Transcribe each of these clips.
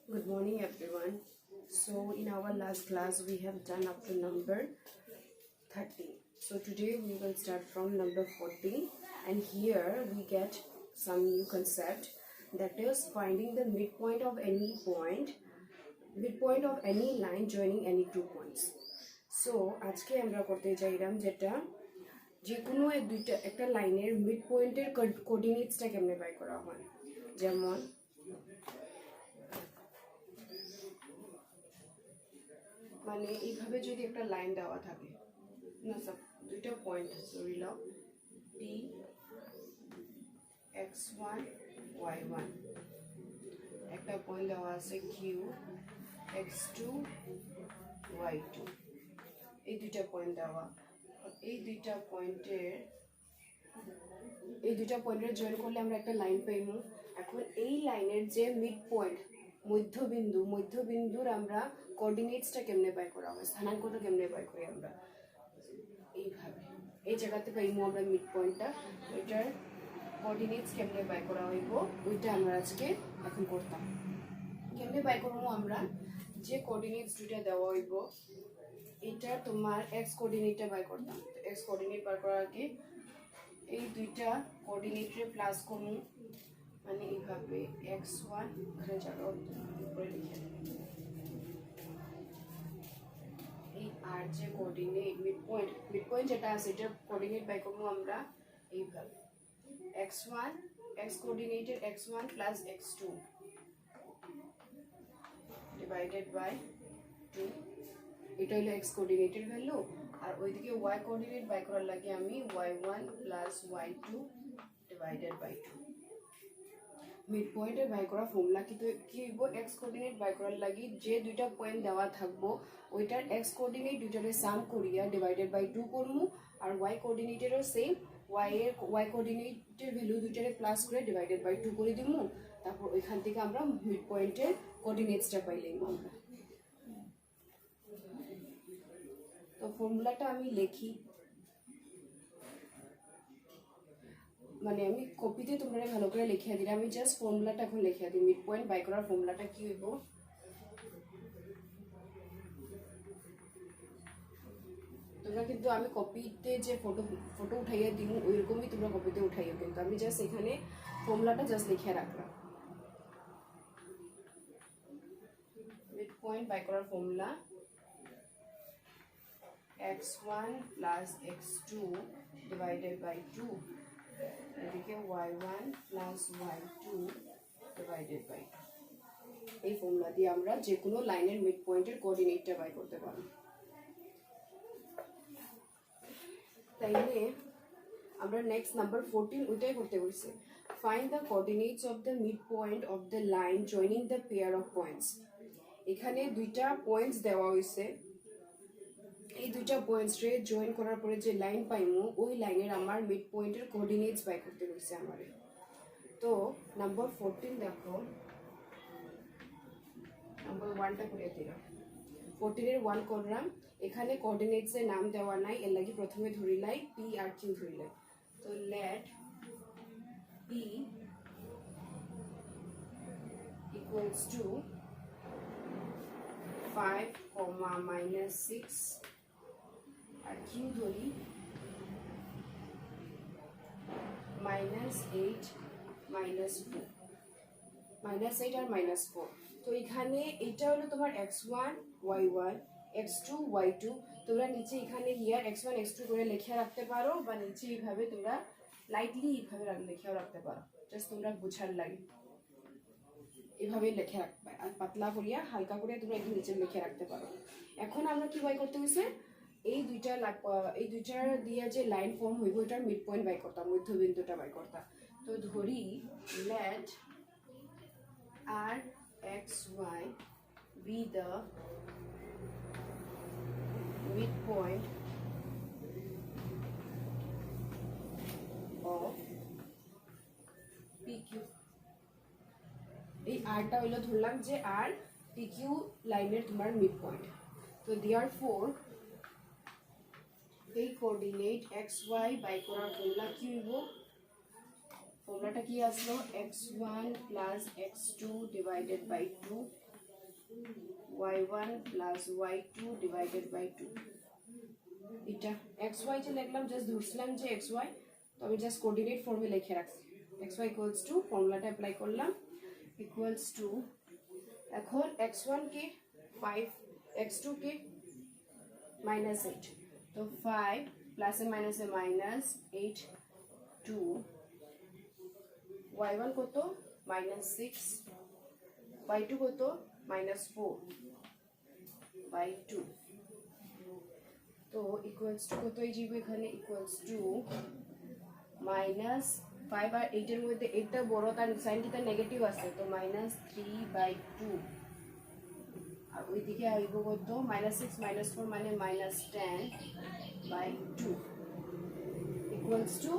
Good morning everyone. So in our last class we have done up to number 13. So today we will start from number 14, and here we get some new concept, that is finding the midpoint of any line joining any two points. So আজকে আমরা করতে চাইলাম যেটা যে কোনো একটা লাইনের mid পয়েন্টের কোঅর্ডিনেটসটা কেমনে বাই করা হয়। যেমন মানে এইভাবে যদি একটা লাইন দেওয়া থাকে না, সব দুইটা পয়েন্ট ধরে নাও পি x1 y1, একটা পয়েন্ট দেওয়া আছে কিউ x2 y2, এই দুইটা পয়েন্ট দেওয়া। এই দুইটা পয়েন্টের জয়েন করলে আমরা একটা লাইন পাইব। এখন এই লাইনের যে মিড পয়েন্ট মধ্যবিন্দুর আমরা কোঅর্ডিনেটসটা কেমনে বাই করা হয়, স্থানাঙ্কটা কেমনে বাই করি আমরা এইভাবে। এই জায়গাতে পাইমু আমরা মিড পয়েন্টটা, ওইটার কোঅর্ডিনেটস কেমনে বাই করা হইব ওইটা আমরা আজকে এখন করতাম। কেমনে বাই করবো আমরা, যে কোঅর্ডিনেটস দুইটা দেওয়া হইব এটা তোমার এক্স কোঅর্ডিনেটটা বাই করতাম। তো এক্স কোঅর্ডিনেট বার করার আগে এই দুইটা কোঅর্ডিনেটরে প্লাস করবো, মানে এইভাবে x1 এখানে জায়গা উপরে লিখে এই আর যে কোঅর্ডিনেট মিড পয়েন্ট যেটা আছে এটা কোঅর্ডিনেট বাই করবো আমরা এইভাবে x1 x কোঅর্ডিনেটের x1 plus x2 divided by 2, এটা হলো x কোঅর্ডিনেটের ভ্যালু। আর ওইদিকে y কোঅর্ডিনেট বাই করার লাগে আমি y1 plus y2 divided by 2। Mid পয়েন্টের বাই করা ফর্মুলা কি হইব, x কোঅর্ডিনেট বাই করার লাগি যে দুইটা পয়েন্ট দেওয়া থাকবো ওইটার x কোঅর্ডিনেট দুইটারে সাম করিয়া ডিভাইডেড বাই 2 করমু, আর y কোঅর্ডিনেটেরও সেম y কোঅর্ডিনেটের ভ্যালু দুইটারে প্লাস করে ডিভাইডেড বাই 2 করে দিমু। তারপর ওইখান থেকে আমরা মিড পয়েন্টের কোঅর্ডিনেটসটা পাইলাম আমরা। তো ফর্মুলাটা আমি লিখি, মানে আমি কপিতে তোমরা ভালো করে লিখিয়া দিলে, আমি জাস্ট ফর্মুলাটা এখন লিখিয়া দিই। মিড পয়েন্ট বাই করার ফর্মুলাটা কি হইব, তোমরা কিন্তু আমি কপিতে যে ফটো উঠাইয়া দিই ওইরকমই তোমরা কপিতে উঠাইয়া, কিন্তু আমি জাস্ট এখানে ফর্মুলাটা জাস্ট লিখিয়া রাখলাম। মিড পয়েন্ট বাই করার formula x1 plus x2 divided by 2, এদিকে y1 plus y2 divided by 2। এই ফর্মুলা দিয়ে আমরা যে কোনো লাইনের মিড পয়েন্টের কোঅর্ডিনেটটা বাই করতে পারি। তাইলে আমরা নেক্সট নাম্বার 14 ওইটাই করতে বলছি, find the coordinates of the mid point of the line joining the pair of points. এখানে দুইটা পয়েন্টস দেওয়া হয়েছে, এই দুইটা পয়েন্টসরে জয়েন করার পরে যে লাইন পাইমু ওই লাইনের আমার মিড পয়েন্টের কোঅর্ডিনেটস বাই করতে হয়েছে আমার। তো নাম্বার 14 দেখো, নাম্বার 1টা করে দিলাম, 14-এর 1 করলাম। এখানে কোঅর্ডিনেটসের নাম দেওয়া নাই, এর লাগি প্রথমে ধরিলাই পি আর কিউ ধরিলাই। তো লেট পি ইকুয়ালস টু 5, -6, আর কিউ ধরি -8, -4 আর -4। তো এখানে এটা হলো তোমার x1 y1 x2 y2। তোমরা নিচে এখানে হিয়ার x1 x2 করে লিখে রাখতে পারো, বা নিচে এইভাবে তোমরা লাইটলি এইভাবে লিখেও রাখতে পারো, জাস্ট তোমরা বুঝার লাগে এইভাবে লিখে রাখবে, আর পাতলা করিয়া হালকা করিয়া তোমরা একটু নিচে লিখে রাখতে পারো। এখন আমরা কি বাই করতে হয়েছে, এই দুইটার দিয়ে যে লাইন ফর্ম হইব ওইটার মিড পয়েন্ট বাই করতাম, মধ্যবিন্দুটা বাই করতাম। তো ধরি let R xy be the midpoint of PQ। এই আরটা হইলো ধরলাম যে আর PQ লাইনের তোমার মিড পয়েন্ট। তো therefore এই কোঅর্ডিনেট xy বাই করার ফর্মুলা কি হইব, ফর্মুলাটা কি আসলো x1 plus x2 divided by 2 y1 plus y2 divided by 2 এটা xy যে লিখলাম জাস্ট ধরছিলাম যে xy তো আমি জাস্ট কোঅর্ডিনেট ফর্মে লিখে রাখছি xy ইকুয়ালস টু ফর্মুলাটা অ্যাপ্লাই করলাম ইকুয়ালস টু এখন x1 কে 5 x2 কে -8 তো 5 প্লাস এ মাইনাস এ মাইনাস 8 2 y1 কত -6 y2 কত -4 by 2 তো ইকুয়ালস টু কত এই যাবে এখানে ইকুয়ালস টু -5 আর 8 এর মধ্যে 8 টা বড় তার সাইনটি তার নেগেটিভ আছে তো -3/2 আর ওইদিকে আইব কত -6 -4 মানে -10/2 ইকুয়ালস টু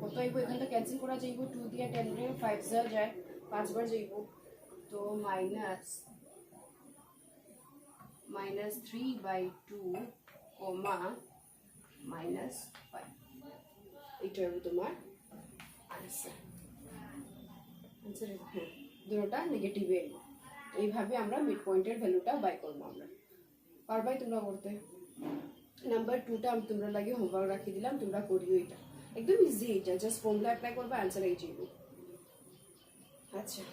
কত আইব এখানটা ক্যান্সেল করা যাইব 2 দিয়ে 10 রে 5 যায় 5 বার যাইব তো -3/2 comma -5 এটা হবে তোমার আনসার দুটোটা নেগেটিভ এর এইভাবে আমরা মিড পয়েন্টের ভ্যালুটা বাই করব আমরা পারবাই তোমরা করতে নাম্বার 2টা আমি তোমরা লাগে হোমওয়ার্ক রাখি দিলাম তোমরা করিও এটা একদম ইজি এটা জাস্ট ফর্মুলা অ্যাপ্লাই করবে আনসার এই যাবে আচ্ছা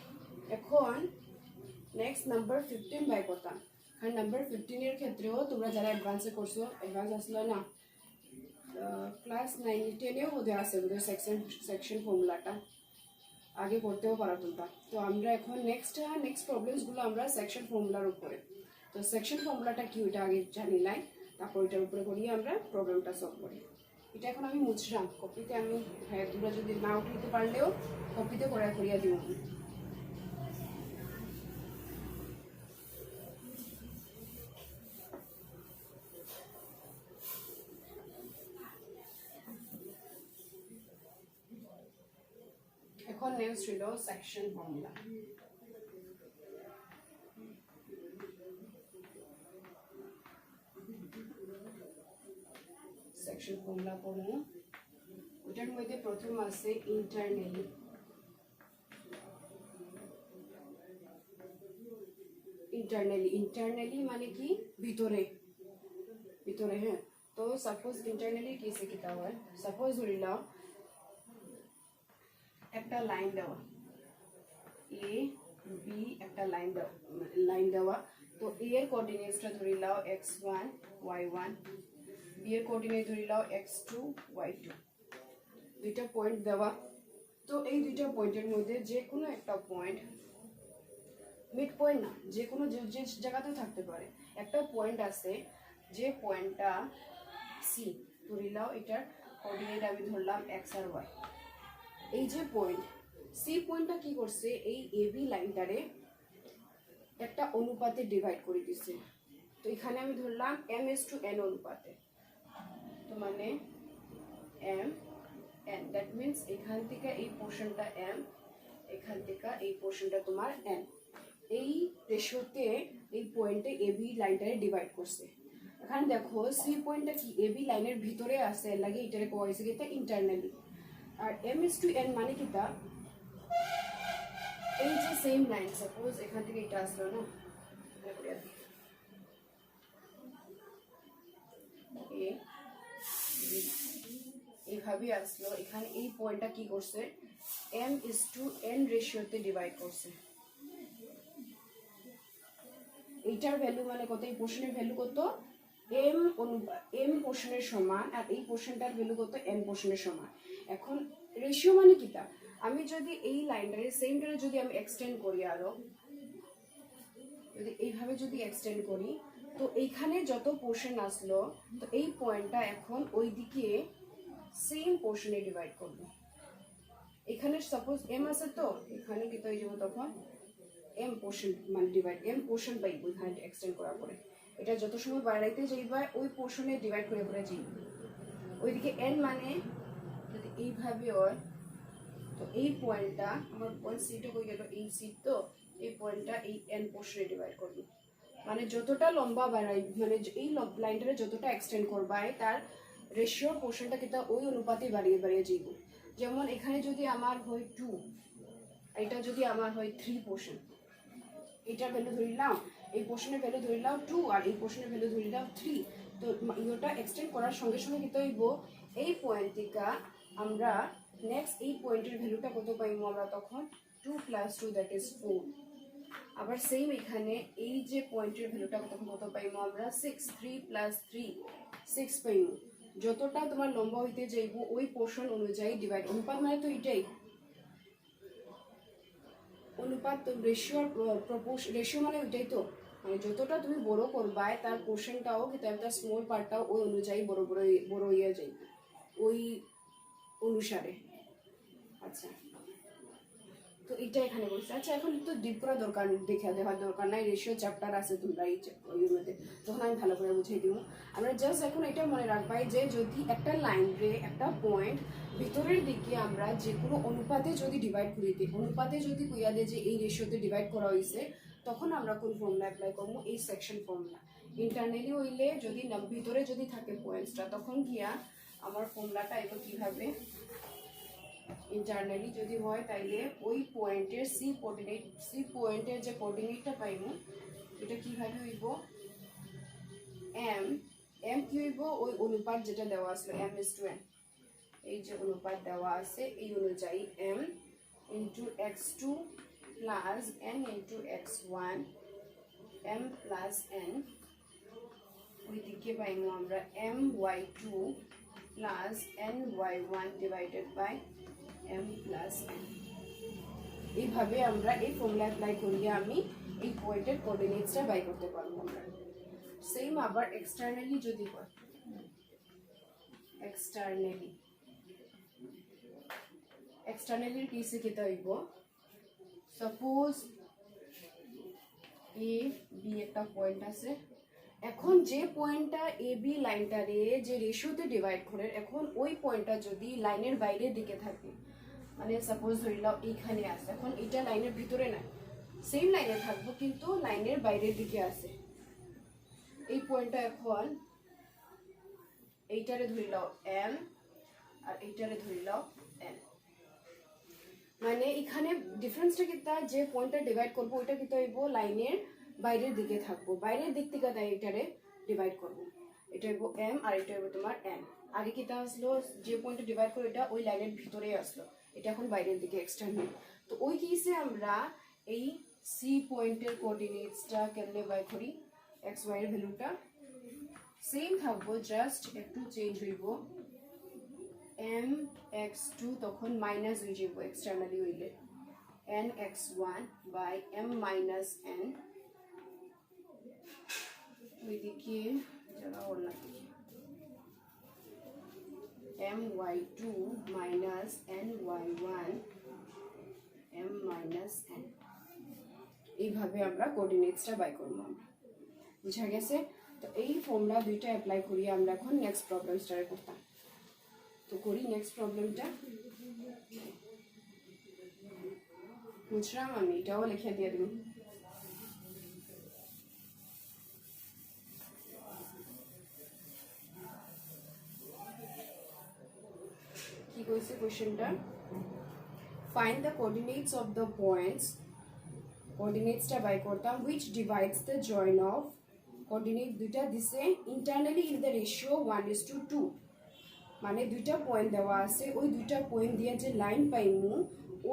এখন নেক্সট নাম্বার 15 বাই করতাম আর নাম্বার 15 এর ক্ষেত্রেও তোমরা যারা অ্যাডভান্সে করছো অ্যাডভান্স আসলো না ক্লাস 9 10 এও ওদের আছে ওদের সেকশন ফর্মুলাটা আগে করতেও পারো তোমরা তো আমরা এখন নেক্সট প্রবলেমসগুলো আমরা সেকশন ফর্মুলার উপরে তো সেকশন ফর্মুলাটা কি ওটা আগে জানি নাই তারপর ওইটার উপরে করিয়ে আমরা প্রবলেমটা সলভ করি এটা এখন আমি মুছলাম কপিতে আমি হ্যাঁ তোমরা যদি না উঠাইতে পারলেও কপিতে করিয়া দিব এখন নেক্সট হলো সেকশন ফর্মুলা সেকশন ফর্মুলা পড়ব ওটার মধ্যে প্রথম আছে ইন্টারনালি মানে কি ভিতরে হ্যাঁ তো সাপোজ ইন্টারনালি কেসে কিতা হয় সাপোজ ধরিলাম একটা লাইন দেওয়া এ বি একটা লাইন দেওয়া তো এ এর কোঅর্ডিনেটসটা ধরে লাও x1 y1 বি এর কোঅর্ডিনেট ধরে লাও x2 y2 দুইটা পয়েন্ট দেওয়া তো এই দুইটা পয়েন্টের মধ্যে যে কোনো একটা পয়েন্ট মিড পয়েন্ট না যে কোনো যে জায়গাতেও থাকতে পারে একটা পয়েন্ট আছে যে পয়েন্টটা সি ধরে লাও এটার কোঅর্ডিনেট আমি ধরলাম x আর y এই যে পয়েন্ট সি পয়েন্টটা কি করছে এই এবি লাইনটারে একটা অনুপাতে ডিভাইড করে দিছে তো এখানে আমি ধরলাম m:n অনুপাতে তো মানে m n দ্যাট মিন্স এখান থেকে এই পোর্শনটা m এখান থেকে এই পোর্শনটা তোমার n এই রেশিওতে এই পয়েন্টে এবি লাইনটারে ডিভাইড করছে এখানে দেখো সি পয়েন্টটা কি এবি লাইনের ভিতরে আছে লাগে এটারে কোয়া হইছে কিটা ইন্টারনালি আর m:n মানে কিটা এই যে সেম লাইন সাপোজ এখান থেকে এটা আসলো না এইভাবে আসলো এখানে এই পয়েন্টটা কি করছে m:n রেশিওতে ডিভাইড করছে এইটার ভ্যালু মানে কত এই পোর্শনের ভ্যালু কত m পোর্শনের সমান আর এই পোর্শনটার ভ্যালু কত n পোর্শনের সমান এখন রেশিও মানে কিটা আমি যদি এই লাইনটারে সেমটারে যদি আমি এক্সটেন্ড করি আরো যদি এইভাবে যদি এক্সটেন্ড করি তো এইখানে যত পোর্শন আসলো তো এই পয়েন্টটা এখন ওইদিকে সেম পোর্শনে ডিভাইড করব এখানে সাপোজ m আছে তো এখানে কি তো এই যাব তখন m পোর্শন মানে ডিভাইড m পোর্শন পাইব এখানে এক্সটেন্ড করার পরে এটা যত সময় বাড়াইতে যাইবা ওই পোর্শনে ডিভাইড করে যাইব ওইদিকে n মানে যদি এইভাবে হয় তো এই পয়েন্টটা আমার পয়েন্ট সিটা কই গেল এই সিট তো এই পয়েন্টটা এই n পোর্শনে ডিভাইড করব মানে যতটা লম্বা বাড়াই মানে এই লাইনটারে যতটা এক্সটেন্ড করবাই তার রেশিও পোর্শনটা কিটা ওই অনুপাতে বাড়িয়ে যাইব যেমন এখানে যদি আমার হয় 2 এটা যদি আমার হয় 3 পোর্শন এটার ভ্যালু ধরিলাম, এই পোর্শনের ভ্যালু ধরিলাম 2 আর এই পোর্শনের ভ্যালু ধরিলাম 3। তো ইয়োটা এক্সটেন্ড করার সঙ্গে সঙ্গে কি হইব, এই পয়েন্ট থেকে আমরা নেক্সট এই পয়েন্টের ভ্যালুটা কত পাইব আমরা তখন 2 + 2 দ্যাট ইজ 4। আবার সেম এখানে এই যে পয়েন্টের ভ্যালুটা তখন কত পাইব আমরা 6, 3 + 3 6 পাইব। যতটা তোমার লম্বা হইতে যাইব ওই পোর্শন অনুযায়ী ডিভাইড, অনুপাত মানে তো এটাই অনুপাত, রেশিও মানে ওইটাই তো, মানে যতটা তুমি বড় করবা তার পোর্শনটাও কিন্তু তার স্মল পার্টটাও ওই অনুযায়ী বড় হইয়া যাইবে ওই অনুসারে। আচ্ছা, তো এটা এখানে বলছে। আচ্ছা, এখন তো ডিপ করা দরকার, দেখা দেওয়ার দরকার নাই, রেশিও চ্যাপ্টার আছে তোমরা এই মধ্যে, তখন আমি ভালো করে বুঝিয়ে দিব। আমরা জাস্ট এখন এটা মনে রাখবাই যে যদি একটা লাইন রে একটা পয়েন্ট ভিতরের দিকে আমরা যে কোনো অনুপাতে যদি ডিভাইড করি দিই, অনুপাতে যদি কইয়া দেয় যে এই রেশিওতে ডিভাইড করা হয়েছে, তখন আমরা কোন ফর্মুলা অ্যাপ্লাই করবো, এই সেকশন ফর্মুলা। ইন্টারনালি হইলে যদি ভিতরে যদি থাকে পয়েন্টসটা, তখন গিয়া আমার ফর্মুলাটা এবার কিভাবে, ইন্টারনালি যদি হয় তাইলে ওই পয়েন্টের সি পয়েন্টের যে কোঅর্ডিনেটটা পাইব এটা কিভাবে হইব, এম কি হইব, ওই অনুপাত যেটা দেওয়া আছে m:n, এই যে অনুপাত দেওয়া আছে এই অনুযায়ী m × x2 + n × x1 m + n, ওইদিকে পাইব আমরা my2 + ny1 / m + n। এইভাবে আমরা এই ফর্মুলা অ্যাপ্লাই করিয়ে আমি এই পয়েন্টের কোঅর্ডিনেটসটা বাই করতে পারবো আমরা। সেম আবার এক্সটার্নালি যদি হয়, এক্সটার্নালির কেসে কেটা হইব, সাপোজ এ বি একটা পয়েন্ট আছে, এখন যে পয়েন্টটা এ বি লাইনটারে যে রেশিওতে ডিভাইড করে, এখন ওই পয়েন্টটা যদি লাইনের বাইরের দিকে থাকে, মানে সাপোজ ধরি নাও এইখানে আছে, এখন এটা লাইনের ভিতরে না, সেম লাইনে থাকবো কিন্তু লাইনের বাইরের দিকে আছে, এই পয়েন্টটা এখন এইটারে ধরি নাও এম আর এইটারে ধরি নাও এন, মানে এখানে ডিফারেন্সটা কি, তার যে পয়েন্টটা ডিভাইড করবো ওইটা কিন্তু হইব লাইনের বাইরের দিকে থাকবো, বাইরের দিক থেকে তাই এটারে ডিভাইড করবো, এটা হইব এম আর এটা হইব তোমার এন। আগে কিটা আসলো, যে পয়েন্টটা ডিভাইড করো এটা ওই লাইনের ভিতরে আসলো, এটা এখন বাইরের দিকে এক্সটার্নাল। তো ওই কেসে আমরা এই সি পয়েন্টের কোঅর্ডিনেটসটা কেমনে বাই করি, এক্স ওয়াই এর ভ্যালুটা সেম থাকবো, জাস্ট একটু চেঞ্জ হইব, m x2 তখন মাইনাস হয়ে যাব এক্সটার্নালি হইলে n x1 / m - n, ওইদিকে যারা ওর না my2 - ny1 m - n। এইভাবে আমরা কোঅর্ডিনেটসটা বাই করব, আমরা বুঝা গেছে। তো এই ফর্মুলা দুইটা অ্যাপ্লাই করি আমরা এখন নেক্সট প্রবলেম স্টার্ট করতাম। তো করি নেক্সট প্রবলেমটা, বুঝলাম আমি এটাও লিখে দিয়ে দিব। কি কইছে কোশ্চেনটা, find the coordinates of the points, কোঅর্ডিনেটসটা বাই করতাম, which divides the join of coordinate দুইটা দিছে ইন্টারনালি ইন দ্য রেশিও 1:2, মানে দুইটা পয়েন্ট দেওয়া আছে, ওই দুইটা পয়েন্ট দিয়ে যে লাইন পাইমু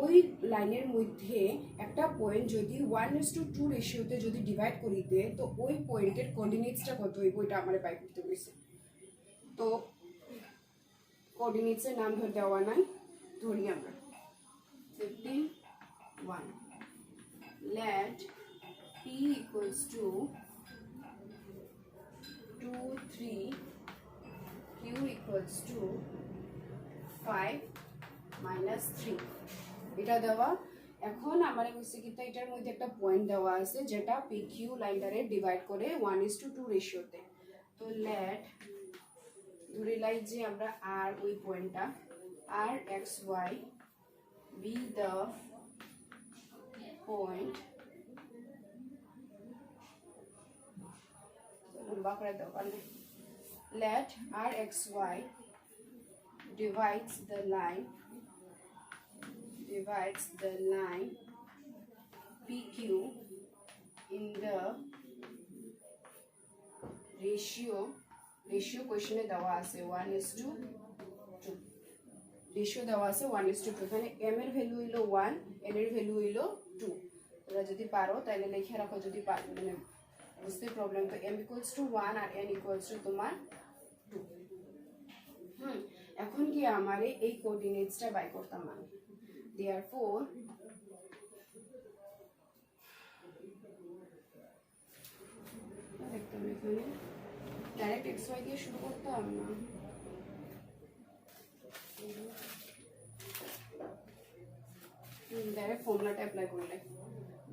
ওই লাইনের মধ্যে একটা পয়েন্ট যদি 1:2 রেশিওতে যদি ডিভাইড করিতে, তো ওই পয়েন্টের কোঅর্ডিনেটসটা কত হইব এটা আমার বাই করতে হইছে। তো কোঅর্ডিনেটসের নাম ধরে দেওয়া নাই, ধরি আমরা 15 1, let p = 2 3, q = 5 - 3, এটা দেওয়া। এখন আমার বলছে কি এটার মধ্যে একটা পয়েন্ট দেওয়া আছে যেটা পি কিউ লাইনটারে ডিভাইড করে 1:2 রেশিওতে। তো লেট ধরে লাই যে আমরা আর ওই পয়েন্টটা আর x y be the point, লম্বা করে দরকার নেই, let rxy divides the line PQ in the ratio কোশ্চেনে দেওয়া আছে 1:2 রেশিও দেওয়া আছে 1:2 এখানে m এর ভ্যালু হইলো 1 n এর ভ্যালু হইলো 2 তোমরা যদি পারো তাহলে লিখে রাখো যদি মানে বুঝতে প্রবলেম তো m = 1 আর n = তোমার 2 এখন কি আমারে এই কোঅর্ডিনেটসটা বাই করতাম আমি therefore দেখতাম এখানে ডাইরেক্ট xy দিয়ে শুরু করতাম না ডাইরেক্ট ফর্মুলাটা অ্যাপ্লাই করলে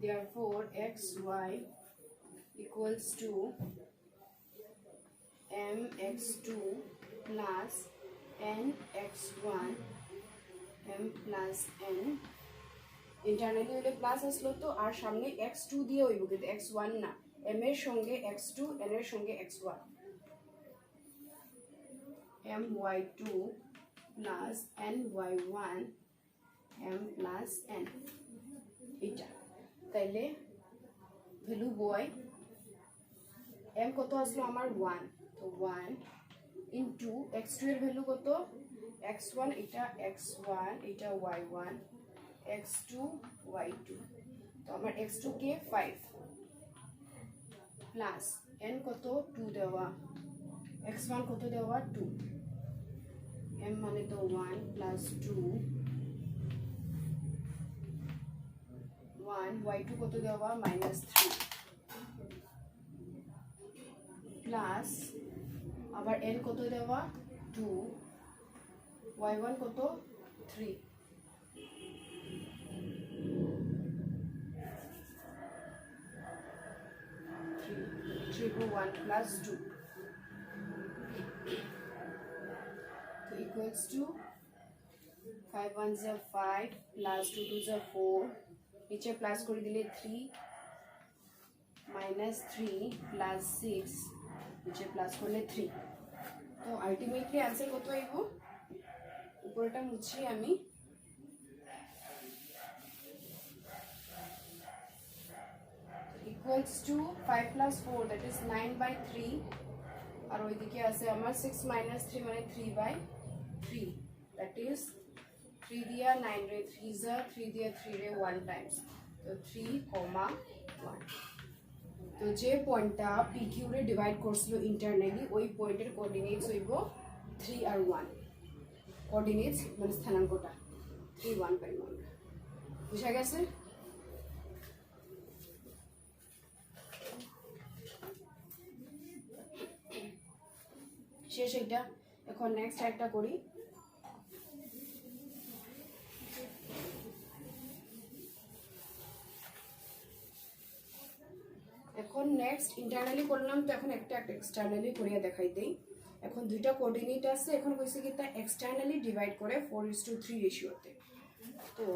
therefore xy equals to mx2 plus nx1 m plus n internally হলে প্লাস আসলো তো আর সামনে x2 দিয়ে হইব কিন্তু x1 না m এর সঙ্গে x2 n এর সঙ্গে x1 my2 plus ny1 m plus n এটা তাইলে ভ্যালু বয় m কত আসলো আমার 1 তো 1 ইনটু x2 এর ভ্যালু কত x1 এটা x1 এটা y1 x2 y2 তো আমার x2 কে 5 প্লাস n কত 2 দেওয়া x1 কত দেওয়া 2 m মানে তো 1 প্লাস 2 1 y2 কত দেওয়া মাইনাস 3 প্লাস আবার n কত দেওয়া 2 y1 কত 3 3 को 1 plus 2 so equals to 5 1 is 5 plus 2 2 is 4 नीचे प्लस कर दिले 3 minus 3 plus 6 नीचे प्लस करले 3 तो अल्टीमेटली आंसर কত আইব উপরটা মুছি আমি equals to 5 plus 4 that is 9/3 আর ওইদিকে আছে আমার 6 minus 3 মানে 3/3 that is 3 দিয়া 9 রে 3 যা 3 দিয়া 3 রে 1 টাইমস তো 3,1 তো যে পয়েন্টটা PQ রে ডিভাইড করছিল ইন্টারনালি ওই পয়েন্টের কোঅর্ডিনেটস হইব 3 আর 1 কোঅর্ডিনেটস মানে স্থানাঙ্কটা 3 1 পাইব বুঝা গেছে শেষ এটা এখন নেক্সট একটা করি এখন নেক্সট ইন্টারনালি করলাম তো এখন একটা এক্সটারনালি করিয়া দেখাই দেই এখন দুইটা কোঅর্ডিনেট আছে এখন কইছে কি তা এক্সটারনালি ডিভাইড করে 4:3 রেশিওতে তো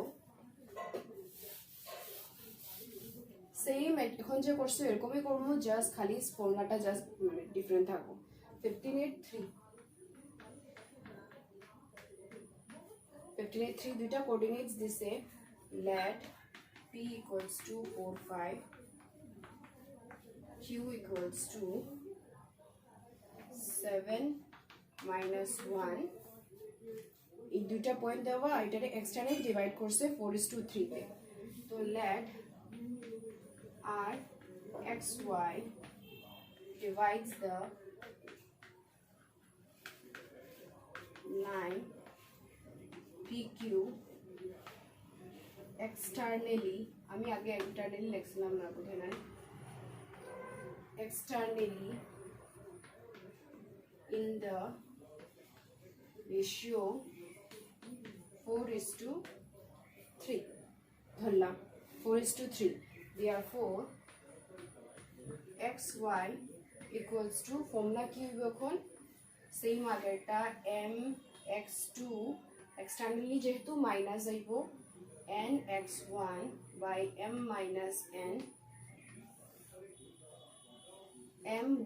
সেম এখন যে করছো এরকমই করব জাস্ট খালি ফর্মুলাটা জাস্ট মানে ডিফারেন্ট থাকবো 15:3 দুইটা কোঅর্ডিনেটস দিছে let p equals to 4 5 q equals to 7 minus 1 এই দুইটা পয়েন্ট দেওয়া এটারে এক্সটারনাল ডিভাইড করছে 4:3 তে তো let r xy divides the line PQ externally আমি আগে internally লিখছিলাম না বুঝে নাই externally in the ratio 4:3 ধরলাম 4:3 therefore xy equals to formula কি হবে এখন সেম আগেরটা mx2 externally যেহেতু মাইনাস আইব nx1 by m minus n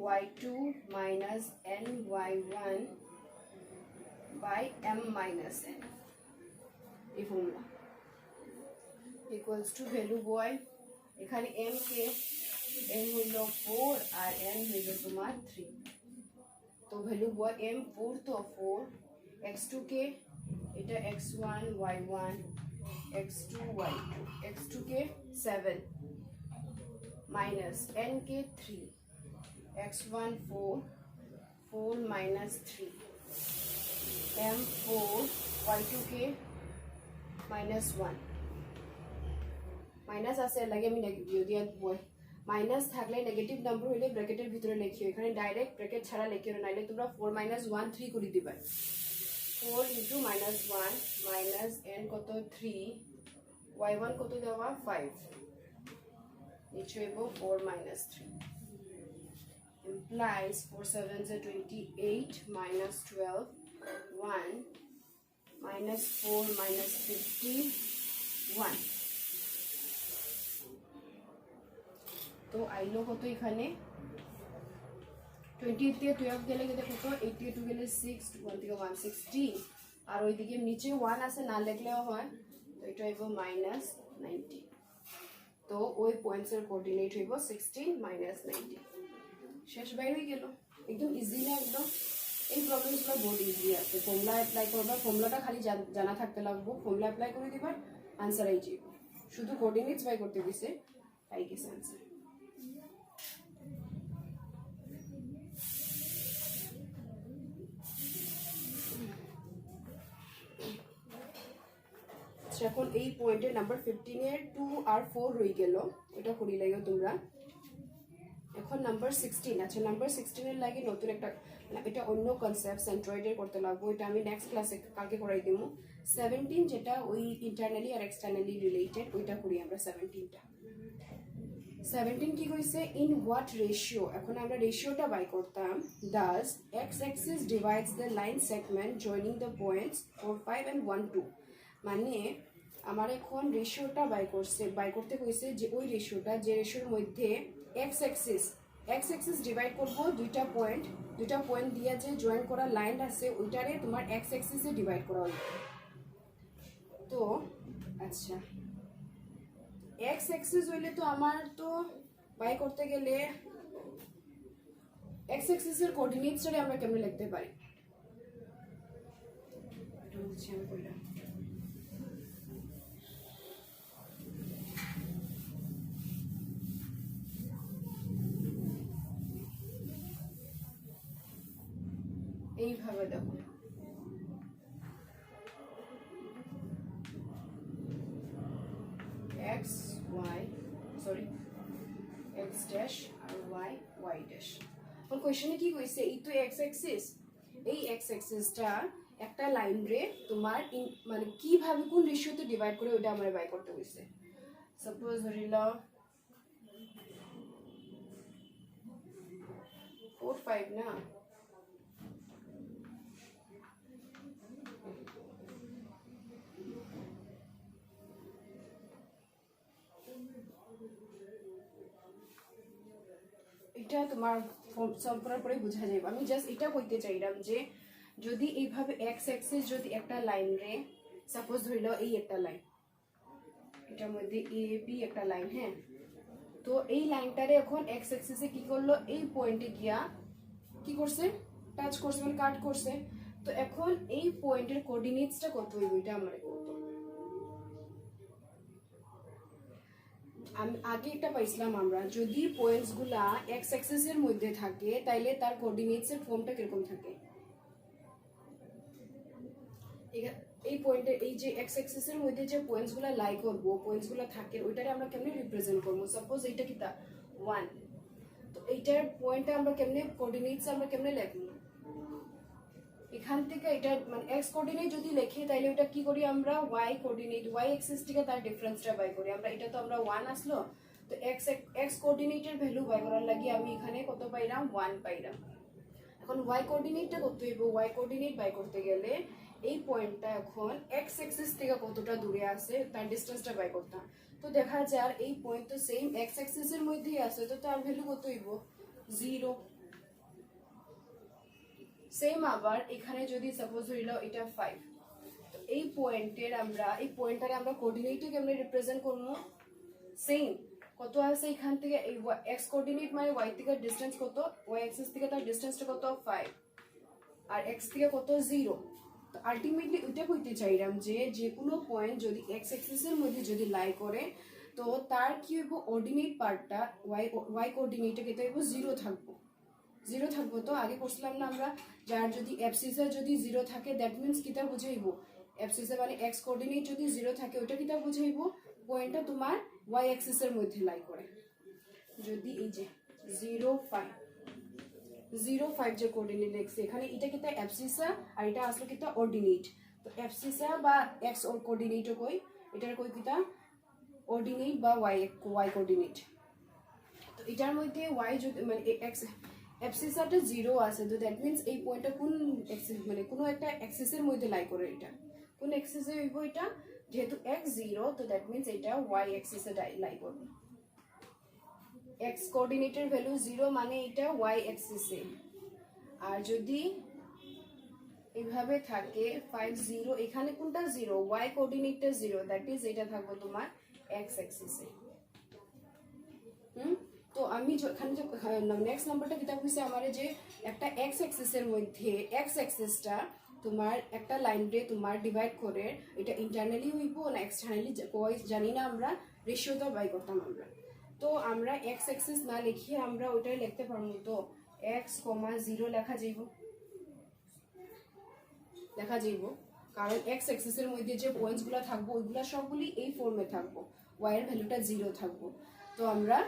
my2 minus ny1 by m minus n এই ফর্মুলা equals to ভ্যালু বয় এখানে m কে m হইল 4 আর n হইল তোমার 3 তো ভ্যালু হয় m4 তো 4 x2 কে এটা x1 y1 x2 y2 x2 কে 7 minus n के 3 x1 4 4 minus 3 m4 y2 के minus 1 মাইনাস আছে লাগে আমি নেগেটিভ দিয়া বই মাইনাস থাকলে নেগেটিভ নাম্বার হইলে ব্র্যাকেটের ভিতরে লিখিও এখানে ডাইরেক্ট ব্র্যাকেট ছাড়া লিখিও নাইলে তোমরা 4 minus 1 3 করে দিবা 4 into minus 1 minus n কত 3 y1 কত দেওয়া 5 নিচে হইব 4 minus 3 implies 4 7s are 28 minus 12 1 minus 4 minus 51 তো আইলো কত এখানে 20 থেকে 12 গেলে কত 82 গেলে 6 1 থেকে 160 আর ওইদিকে নিচে 1 আছে না লিখলেও হয় তো এটা হইব মাইনাস 90 তো ওই পয়েন্টসের কোঅর্ডিনেট হইব 16 মাইনাস 90 শেষ বাইরে হয়ে গেল একদম ইজি না একদম এই প্রবলেমসগুলো বহুত ইজি আছে ফর্মুলা অ্যাপ্লাই করবা ফর্মুলাটা খালি জানা থাকতে লাগবে ফর্মুলা অ্যাপ্লাই করে দিবা আনসার আই যাবে শুধু কোঅর্ডিনেটস বাই করতে দিছে তাই গেছে আনসার এখন এই পয়েন্টের নাম্বার 15 এর 2 আর 4 রয়ে গেল এটা করি লাগো তোমরা এখন নাম্বার 16 আছে নাম্বার 16 এর লাগি নতুন একটা এটা অন্য কনসেপ্ট সেন্ট্রয়েডের করতে লাগবে এটা আমি নেক্সট ক্লাসে কালকে করাই দেব 17 যেটা ওই ইন্টারনালি আর এক্সটারনালি রিলেটেড ওইটা করি আমরা 17টা 17 কি কইছে ইন হোয়াট রেশিও এখন আমরা রেশিওটা বাই করতাম does x Axis divides the line segment joining the points 4 5 and 1 2 মানে আমার এখন রেশিওটা বাই করতে কইছে যে ওই রেশিওটা যে রেশিওর মধ্যে এক্স অ্যাক্সিস ডিভাইড করব দুইটা পয়েন্ট দিয়া যে জয়েন করা লাইন আছে ওইটারে তোমার এক্স অ্যাক্সিসে ডিভাইড করা হবে তো আচ্ছা এক্স অ্যাক্সিস হইলে তো আমার তো বাই করতে গেলে এক্স অ্যাক্সিসের কোঅর্ডিনেটসটা আমরা কেমনে লিখতে পারি এটা হচ্ছে আমি বললাম এইভাবে দেখো x y sorry x dash আর y y ড্যাশ কোন কোশ্চেনে কি কইছে এই তো x অ্যাক্সিস এই x অ্যাক্সিসটা একটা লাইন রে তোমার মানে কিভাবে কোন রেশিওতে ডিভাইড করে ওটা আমরা বাই করতে কইছে সাপোজ ধরিলা 4 5 না এটা তোমার সলভ করার পরে বোঝা যাবে আমি জাস্ট এটা কইতে চাইলাম যে যদি এইভাবে এক্স অ্যাক্সিস যদি একটা লাইন রে সাপোজ ধরিল এই একটা লাইন এটার মধ্যে এ বি একটা লাইন হ্যাঁ তো এই লাইনটারে এখন এক্স অ্যাক্সিসে কি করলো এই পয়েন্টে গিয়া কি করছে টাচ করছে মানে কাট করছে তো এখন এই পয়েন্টের কোঅর্ডিনেটসটা কত হইব এটা আমরা কত আমি আগে একটা পাইছিলাম আমরা যদি পয়েন্টসগুলা এক্স অ্যাক্সিসের মধ্যে থাকে তাইলে তার কোঅর্ডিনেটসের ফর্মটা কিরকম থাকে এই পয়েন্টে এই যে এক্স অ্যাক্সিসের মধ্যে যে পয়েন্টসগুলা লাই করব পয়েন্টসগুলা থাকে ওইটারে আমরা কেমনে রিপ্রেজেন্ট করব সাপোজ এইটা কিটা 1 তো এইটার পয়েন্টটা আমরা কেমনে কোঅর্ডিনেটস আমরা কেমনে লিখব এখান থেকে এটা মানে এক্স কোঅর্ডিনেট যদি লিখি তাইলে ওটা কি করি আমরা ওয়াই কোঅর্ডিনেট ওয়াই অ্যাক্সিস থেকে তার ডিফারেন্সটা বাই করি আমরা এটা তো আমরা 1 আসলো তো এক্স কোঅর্ডিনেটের ভ্যালু বাই করার লাগি আমি এখানে কত পাইলাম 1 পাইলাম এখন ওয়াই কোঅর্ডিনেটটা কত হইব ওয়াই কোঅর্ডিনেট বাই করতে গেলে এই পয়েন্টটা এখন এক্স অ্যাক্সিস থেকে কতটা দূরে আছে তার ডিসটেন্সটা বাই করতাম তো দেখা যায় আর এই পয়েন্ট তো সেম এক্স অ্যাক্সিসের মধ্যেই আছে তো তার ভ্যালু কত হইব 0 সেম আবার এখানে যদি সাপোজ হইল এটা 5 তো এই পয়েন্টের আমরা এই পয়েন্টটারে আমরা কোঅর্ডিনেটে কেমনে রিপ্রেজেন্ট করব সেম কত আছে এখান থেকে এই x কোঅর্ডিনেট মানে y থেকে ডিসটেন্স কত, y অ্যাক্সিস থেকে তার ডিসটেন্সটা কত 5 আর x থেকে কত 0। তো আলটিমেটলি ওইটা কইতে চাইলাম যে যে কোনো পয়েন্ট যদি x অ্যাক্সিসের মধ্যে যদি লাই করে তো তার কি হইব অর্ডিনেট পার্টটা y কোঅর্ডিনেটে কত হইব 0 থাকবো। 0 থাকবো তো আগে করছিলাম না আমরা, যার যদি অ্যাবসিসে যদি 0 থাকে দ্যাট মিন্স কিটা বুঝাইব, অ্যাবসিসে মানে x কোঅর্ডিনেট যদি 0 থাকে ওটা কিটা বুঝাইব পয়েন্টটা তোমার y অ্যাক্সিসের মধ্যে লাই করে। যদি এই যে 0 5 যে কোঅর্ডিনেট লিখছে এখানে এটা কিটা অ্যাবসিসা আর এটা আসলে কিটা অর্ডিনেট। তো অ্যাবসিসা বা x ওর কোঅর্ডিনেটও কই, এটার কই কিটা অর্ডিনেট বা y কোঅর্ডিনেট। তো এটার মধ্যে y যদি মানে x অ্যাবসিসাটা 0 আছে, তো দ্যাট মিন্স এই পয়েন্টটা কোন অ্যাক্সিস মানে কোনো একটা অ্যাক্সিসের মধ্যে লাই করে, এটা কোন অ্যাক্সিসে হইব, এটা যেহেতু x 0 তো দ্যাট মিন্স এটা y অ্যাক্সিসে লাই করবে। x কোঅর্ডিনেটের ভ্যালু 0 মানে এটা y অ্যাক্সিসে, আর যদি এইভাবে থাকে 5 0 এখানে কোনটা 0 y কোঅর্ডিনেটটা 0 দ্যাট ইজ এটা থাকবে তোমার x অ্যাক্সিসে। তো আমি এখানে যে নেক্সট নাম্বারটা কিতাব হইছে আমারে যে একটা x অ্যাক্সিসের মধ্যে x অ্যাক্সিসটা তোমার একটা লাইন দিয়ে তোমার ডিভাইড করে এটা ইন্টারনালি হইব না এক্সটারনালি কই জানি না, আমরা রেশিওটা বাই করতাম আমরা। তো আমরা x অ্যাক্সিস না লিখিয়ে আমরা ওইটাই লিখতে পারবো, তো x, 0 লেখা যাইব কারণ x অ্যাক্সিসের মধ্যে যে পয়েন্টসগুলো থাকবো ওইগুলো সবগুলি এই ফর্মে থাকবো, y এর ভ্যালুটা 0 থাকবো। তো আমরা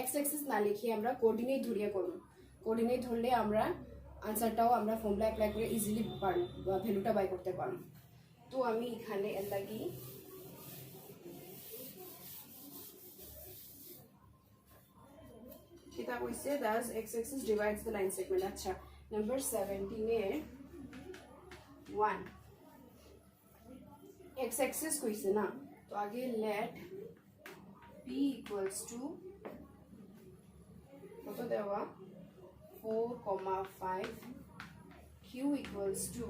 x অ্যাক্সিস না লিখিয়ে আমরা কোঅর্ডিনেট ধরিয়ে করব, কোঅর্ডিনেট ধরলে আমরা আনসারটাও আমরা ফর্মুলা অ্যাপ্লাই করে ইজিলি পারব বা ভ্যালুটা বাই করতে পারব। তো আমি এখানে এর লাগি এটা কইছে thus x axis divides the line segment। আচ্ছা নাম্বার 17 এর 1 x axis কইছে না, তো আগে let p equals to কত দেওয়া 4, 5, q equals to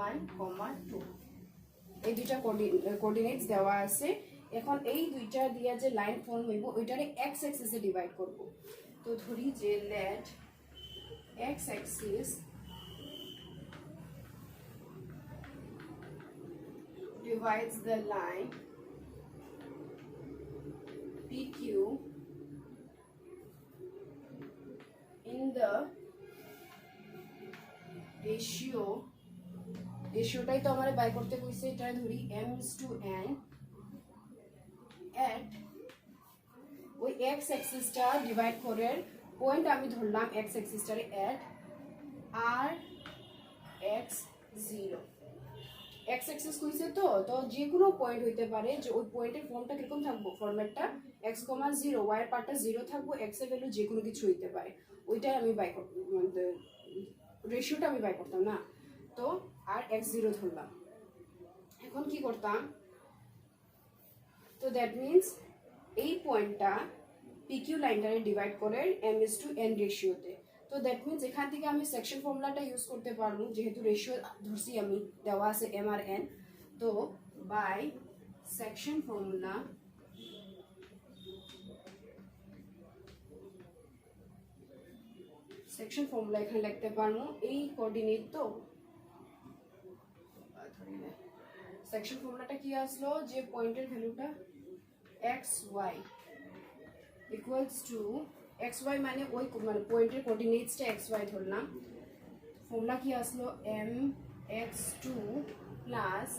1, 2 এই দুইটা কোঅর্ডিনেটস দেওয়া আছে। এখন এই দুইটা দিয়া যে লাইন ফর্ম হইব ওইটারে x অ্যাক্সিসে ডিভাইড করব। তো ধরি যে let x axis divides the line PQ in the রেশিওটাই তো আমারে বাই করতে কইছে, এটা ধরি m/n at ওই x অ্যাক্সিসটা ডিভাইড করে পয়েন্ট আমি ধরলাম x অ্যাক্সিসটারে at r x 0 x Axis কইছে তো যে কোনো পয়েন্ট হইতে পারে, যে ওই পয়েন্টের ফর্মটা কিরকম থাকবো, ফরম্যাটটা x, 0 y এর পার্টটা 0 থাকবো, x এর ভ্যালু যে কোনো কিছু হইতে পারে, ওইটাই আমি বাই করব মানে রেশিওটা আমি বাই করতাম না। তো আর x 0 ধরলাম, এখন কি করতাম, তো দ্যাট মিন্স এই পয়েন্টটা PQ লাইনটারে ডিভাইড করে m/n রেশিওতে। তো দ্যাট মিন্স এখান থেকে আমি সেকশন ফর্মুলাটা ইউজ করতে পারবো, যেহেতু রেশিও ধরছি আমি দেওয়া আছে m আর n। তো বাই সেকশন ফর্মুলা এখানে লিখতে পারবো এই কোঅর্ডিনেট, তো সেকশন ফর্মুলাটা কি আসলো যে পয়েন্টের ভ্যালুটা xy ইকুয়ালস টু xy মানে ওই মানে পয়েন্টের কোঅর্ডিনেটসটা xy ধরলাম, ফর্মুলা কি আসলো mx2 plus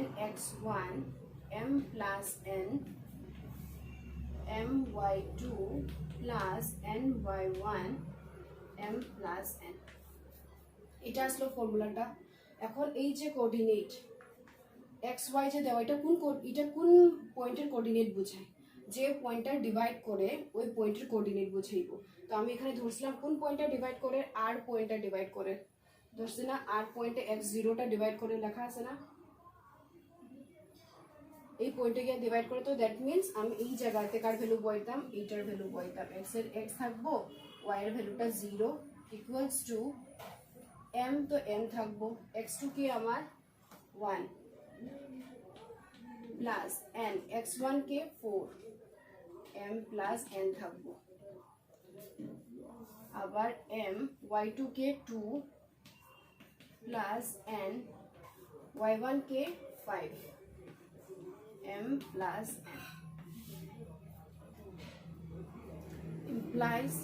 nx1 m plus n my2 plus ny1 m plus n, এটা আসলো ফর্মুলাটা। এখন এই যে কোঅর্ডিনেট xy যে দেওয়া এটা কোন পয়েন্টের কোঅর্ডিনেট বোঝায়, যে পয়েন্টটা ডিভাইড করে ওই পয়েন্টের কোঅর্ডিনেট বুঝাইব। তো আমি এখানে ধরছিলাম কোন পয়েন্টটা ডিভাইড করে, r পয়েন্টটা ডিভাইড করে ধরছি না, r পয়েন্টে x0টা ডিভাইড করে লেখা আছে না, এই পয়েন্টে গিয়ে ডিভাইড করে। তো দ্যাট মিন্স আমি এই জায়গাতে কার ভ্যালু বইতাম, এইটার ভ্যালু বইতাম, x এর x থাকবো, y এর ভ্যালুটা 0 ইকুয়ালস টু m, তো m থাকবো, x2 কি আমার 1 প্লাস n x1 কে 4 m প্লাস n থাকবো, আবার m y2 K 2 plus n y1 K 5 m plus n implies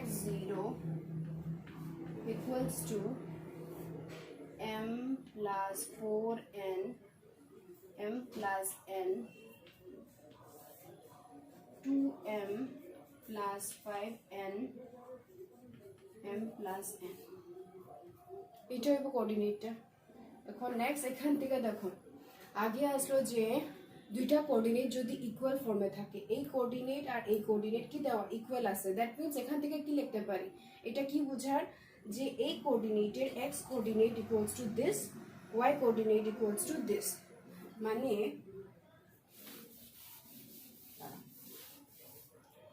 x0 equals to m plus 4n m plus n 2m plus 5n m plus n এটা হইব কোঅর্ডিনেটটা। এখন next এখান থেকে দেখো আগে আসলো যে দুইটা কোঅর্ডিনেট যদি ইকুয়াল ফর্মে থাকে, এই কোঅর্ডিনেট আর এই কোঅর্ডিনেট কি দেওয়া ইকুয়াল আছে, দ্যাট মিন্স এখান থেকে কি লিখতে পারি, এটা কি বোঝার যে এই কোঅর্ডিনেটের x coordinate equals to this, y coordinate equals to this, মানে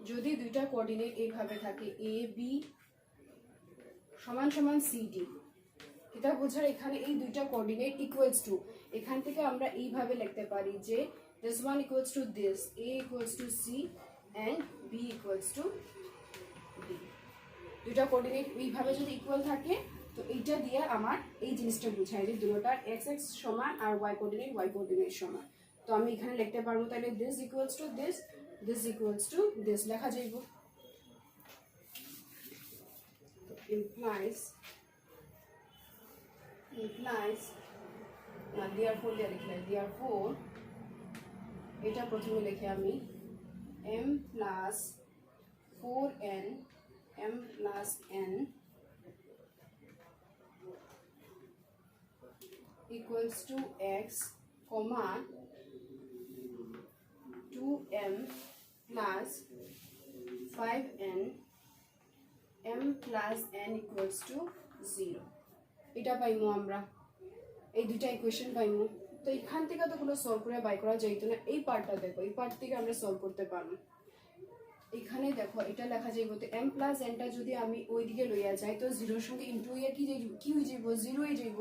যদি দুইটা কোঅর্ডিনেট এইভাবে থাকে এ বি সমান সমান সি ডি, এটা বোঝার এখানে এই দুইটা কোঅর্ডিনেট ইকুয়ালস টু, এখান থেকে আমরা এইভাবে লিখতে পারি যে this one equals to this, a equals to c and b equals to d, দুইটা কোঅর্ডিনেট এইভাবে যদি ইকুয়াল থাকে তো এইটা দিয়ে আমার এই জিনিসটা বোঝায় যে দুটোটার x x সমান আর y কোঅর্ডিনেট সমান। তো আমি এখানে লিখতে পারবো তাহলে this equals to this, this equals to this লেখা যাইব, implies therefore এটা প্রথমে লিখে আমি m plus 4n m plus n equals to x, comma 2m plus 5n m plus n equals to 0, এটা পাইমু আমরা, এই দুইটা ইকুয়েশন পাইমু। তো এখান থেকে তো কোনো সলভ করে বাই করা যাইতো না, এই পার্টটা দেখো, এই পার্ট থেকে আমরা সলভ করতে পারবো। এখানে দেখো এটা লেখা যাইব তো m প্লাস nটা যদি আমি ওইদিকে লইয়া যাই তো জিরোর সঙ্গে ইন্টু হইয়া কি হয়ে যাইব, জিরো হয়ে যাইব।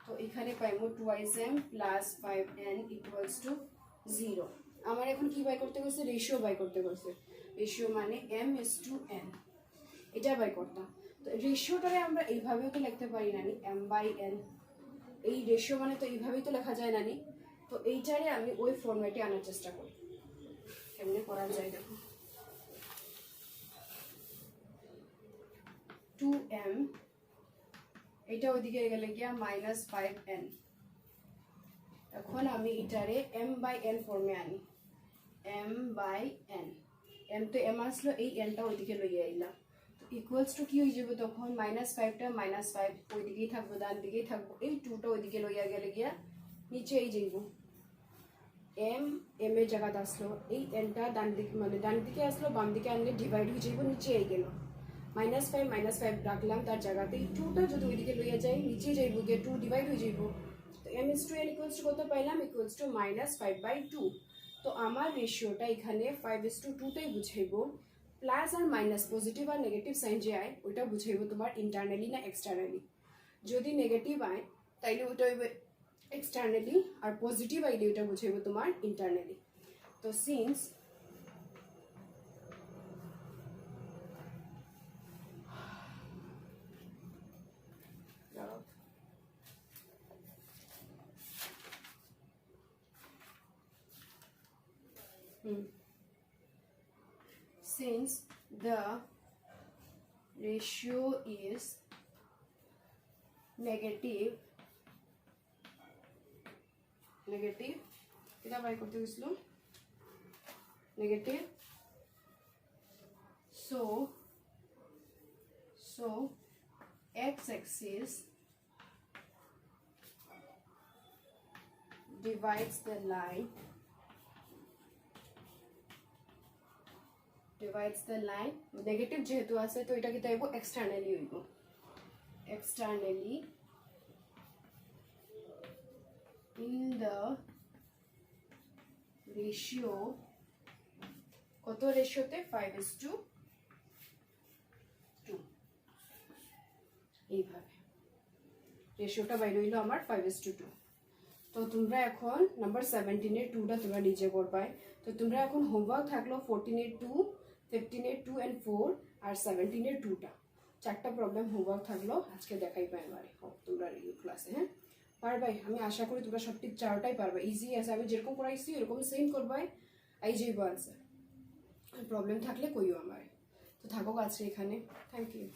তো এখানে পাইমু 2m plus 5n equals to 0। আমার এখন কি বাই করতে গেছে, রেশিও বাই করতে গেছে, রেশিও মানে m:n, এটা বাই করতাম। তো রেশিওটারে আমরা এইভাবেও তো লিখতে পারি নানি m/n, এই রেশিও মানে তো এইভাবেই তো লেখা যায় নানি। তো এইটারে আমি ওই ফরম্যাটে আনার চেষ্টা করি, কেমনে করা যায় দেখো, 2m এটা ওইদিকে গেলে গিয়া -5n, এখন আমি এটারে m/n ফর্মে আনি, m/n, m তো m আসলো, এই nটা ওইদিকে লইয়া আইলাম, ইকুয়ালস টু কি হয়ে যাবে তখন -5টা -5 ওইদিকেই থাকবো, ডান দিকেই থাকবো, এই 2টা ওইদিকে লইয়া গেলে গিয়া নিচে এই যাইব, m এর জায়গাতে আসলো, এই nটা ডান দিকে মানে ডান দিকে আসলো, বাম দিকে আনলে ডিভাইড হয়ে যাইব, নিচে এই গেল -5 রাখলাম তার জায়গাতে, এই 2টা যদি ওইদিকে লইয়া যাই নিচে যাইব গিয়ে 2 ডিভাইড হয়ে যাইব। তো m/n ইকুয়ালস টু কত পাইলাম, ইকুয়ালস টু -5/2। তো আমার রেশিওটা এখানে 5:2 টাই বুঝাইব, প্লাস আর মাইনাস পজিটিভ আর নেগেটিভ সাইন যে আয় ওইটা বুঝাইব তোমার ইন্টারনালি না এক্সটার্নালি। যদি নেগেটিভ আয় তাইলে ওইটা হইব এক্সটার্নালি, আর পজিটিভ আইলে ওইটা বুঝাইব তোমার ইন্টারনালি। তো since since the ratio is negative এটা বাই করতে গেছিল negative, so x-axis divides the line negative যেহেতু আছে তো এটা কি তাইব এক্সটার্নালি হইব, এক্সটার্নালি in the ratio, কত রেশিওতে 5:2, এইভাবে রেশিওটা বাইরে হইলো আমার 5:2। তো তোমরা এখন নাম্বার 17 এর 2টা তোমরা নিজে করবাই। তো তোমরা এখন হোমওয়ার্ক থাকলো 14 এর 2, 15 এর 2 and 4 আর 17 এর 2টা, 4টা প্রবলেম হোমওয়ার্ক থাকলো, আজকে দেখাই পাই আমারে তোমরা রিভিউ ক্লাসে। হ্যাঁ পারবাই, আমি আশা করি তোমরা সঠিক 4টাই পারবে, ইজি আছে, আমি যেরকম করাইছি এরকম সেম করবাই, এই যে আনসার। প্রবলেম থাকলে কইও আমারে। তো থাকো আজকে এখানে, থ্যাংক ইউ।